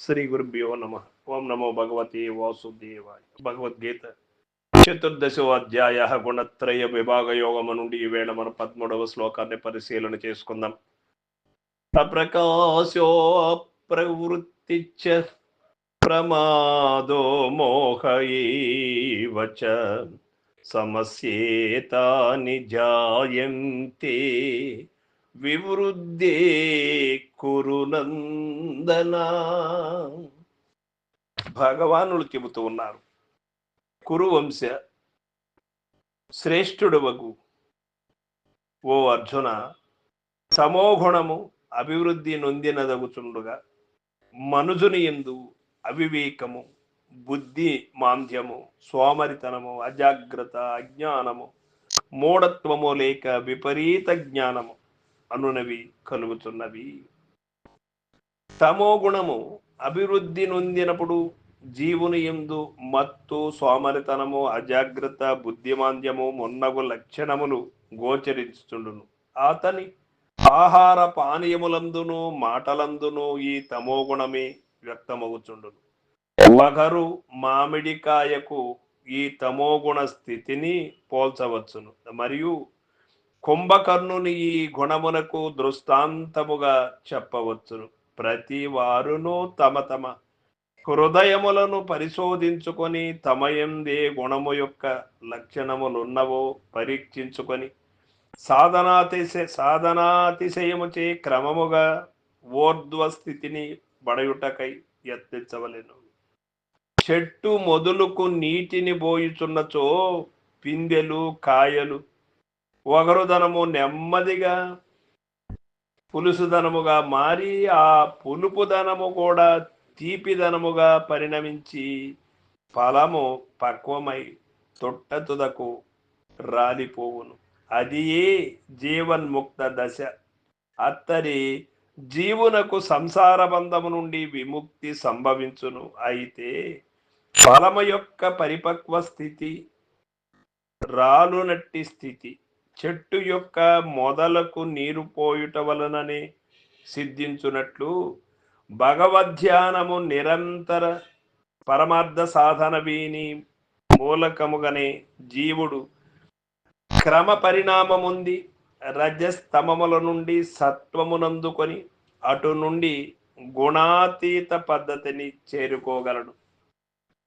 శ్రీ గురుభ్యో నమ. ఓం నమో భగవతే వాసుదేవాయ. భగవద్గీత చతుర్దశో అధ్యాయ గుణత్రయ విభాగ యోగము నుండి ఈవేళ మన 13వ శ్లోకాన్ని పరిశీలన చేసుకుందాం. అప్రకాశో ప్రవృత్తిచ్చ ప్రమాదో మోహ ఏవ చ సమస్యేతాని జాయంతే వివృద్ధే కురునందన. భగవానులు చెబుతూ ఉన్నారు, కురువంశ శ్రేష్ఠుడవగు ఓ అర్జున, తమోగుణము అభివృద్ధి నొందినదగుచుండుగా మనుజుని యందు అవివేకము, బుద్ధి మాంద్యము, సోమరితనము, అజాగ్రత్త, అజ్ఞానము, మూఢత్వము లేక విపరీత జ్ఞానము అనునవి కలుగుతున్నవి. తమో గుణము అభివృద్ధి నొందినప్పుడు జీవుని యందు మత్తు, సోమరితనము, అజాగ్రత్త, బుద్ధిమాంద్యము మున్నగు లక్షణములు గోచరించుచుండును. అతని ఆహార పానీయములందును మాటలందును ఈ తమో గుణమే వ్యక్తమవుచుండును. వగరు మామిడికాయకు ఈ తమోగుణ స్థితిని పోల్చవచ్చును. మరియు కుంభకర్ణుని ఈ గుణమునకు దృష్టాంతముగా చెప్పవచ్చును. ప్రతి వారును తమ తమ హృదయములను పరిశోధించుకొని తమయందే గుణము యొక్క లక్షణములున్నవో పరీక్షించుకొని సాధనాతిశయముచే క్రమముగా ఊర్ధ్వ స్థితిని బడయుటకై యత్నించవలెను. చెట్టు మొదలుకు నీటిని పోయుచున్నచో పిందెలు కాయలు ఒగరుదనము నెమ్మదిగా పులుసుదనముగా మారి ఆ పులుపుదనము కూడా తీపిదనముగా పరిణమించి ఫలము పక్వమై తొట్టతుదకు రాలిపోవును. అది ఏ జీవన్ముక్త దశ. అత్తరి జీవునకు సంసార బంధము నుండి విముక్తి సంభవించును. అయితే ఫలము యొక్క పరిపక్వ స్థితి రాలునట్టి స్థితి. చెట్టు యొక్క మొదలకు నీరు పోయుట వలననే సిద్ధించునట్లు భగవద్ధ్యానము నిరంతర పరమార్థ సాధన వీని మూలకముగానే జీవుడు క్రమ పరిణామముంది రజస్తమముల నుండి సత్వమునందుకొని అటు నుండి గుణాతీత పద్ధతిని చేరుకోగలడు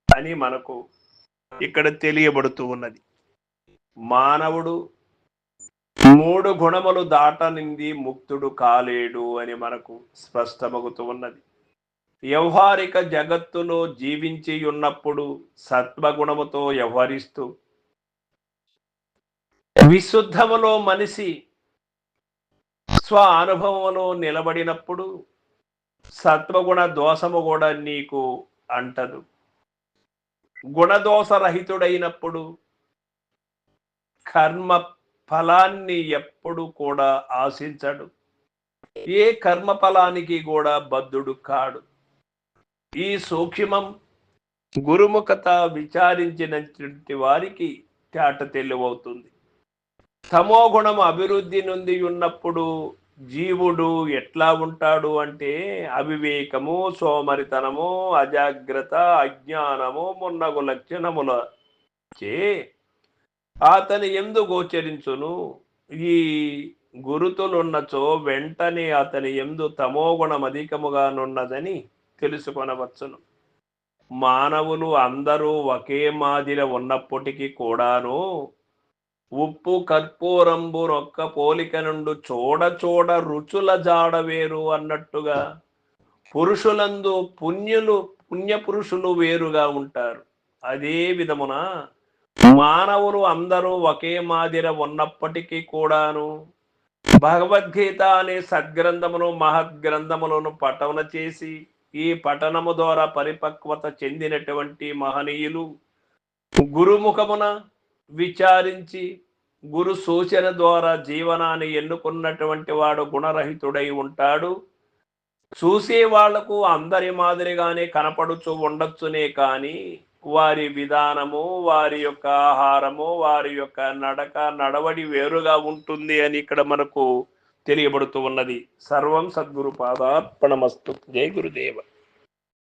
అని మనకు ఇక్కడ తెలియబడుతూ ఉన్నది. మానవుడు 3 గుణములు దాటనింది ముక్తుడు కాలేడు అని మనకు స్పష్టమవుతూ ఉన్నది. వ్యవహారిక జగత్తులో జీవించి ఉన్నప్పుడు సత్వగుణముతో వ్యవహరిస్తూ విశుద్ధములో మనిషి స్వ అనుభవంలో నిలబడినప్పుడు సత్వగుణ దోషము కూడా నీకు అంటదు. గుణదోషరహితుడైనప్పుడు కర్మ ఫలాన్ని ఎప్పుడు కూడా ఆశించడు. ఏ కర్మ ఫలానికి కూడా బద్ధుడు కాడు. ఈ సూక్ష్మం గురుముఖత విచారించినటువంటి వారికి తేట తెలివవుతుంది. తమో గుణము అభివృద్ధి నొంది ఉన్నప్పుడు జీవుడు ఎట్లా ఉంటాడు అంటే అవివేకము, సోమరితనము, అజాగ్రత్త, అజ్ఞానము మున్నగు లక్షణముల చే అతని యందు గోచరించును. ఈ గురుతులున్నచో వెంటనే అతని యందు తమోగుణం అధికముగానున్నదని తెలుసుకొనవచ్చును. మానవులు అందరూ ఒకే మాదిరి ఉన్నప్పటికీ కూడాను ఉప్పు కర్పూరంబు రొక్క పోలిక నుండి చూడ చూడ రుచుల జాడ వేరు అన్నట్టుగా పురుషులందు పుణ్యపురుషులు వేరుగా ఉంటారు. అదే విధమున మానవులు అందరూ ఒకే మాదిర ఉన్నప్పటికీ కూడాను భగవద్గీత అనే సద్గ్రంథమును మహద్గ్రంథములను పఠన చేసి ఈ పఠనము ద్వారా పరిపక్వత చెందినటువంటి మహనీయులు గురుముఖమున విచారించి గురు సూచన ద్వారా జీవనాన్ని ఎన్నుకున్నటువంటి వాడు గుణరహితుడై ఉంటాడు. చూసే వాళ్లకు అందరి మాదిరిగానే కనపడుచు ఉండొచ్చునే కానీ వారి విధానము, వారి యొక్క ఆహారము, వారి యొక్క నడవడి వేరుగా ఉంటుంది అని ఇక్కడ మనకు తెలియబడుతూ ఉన్నది. సర్వం సద్గురు పాదార్పణమస్తు. జై గురుదేవ.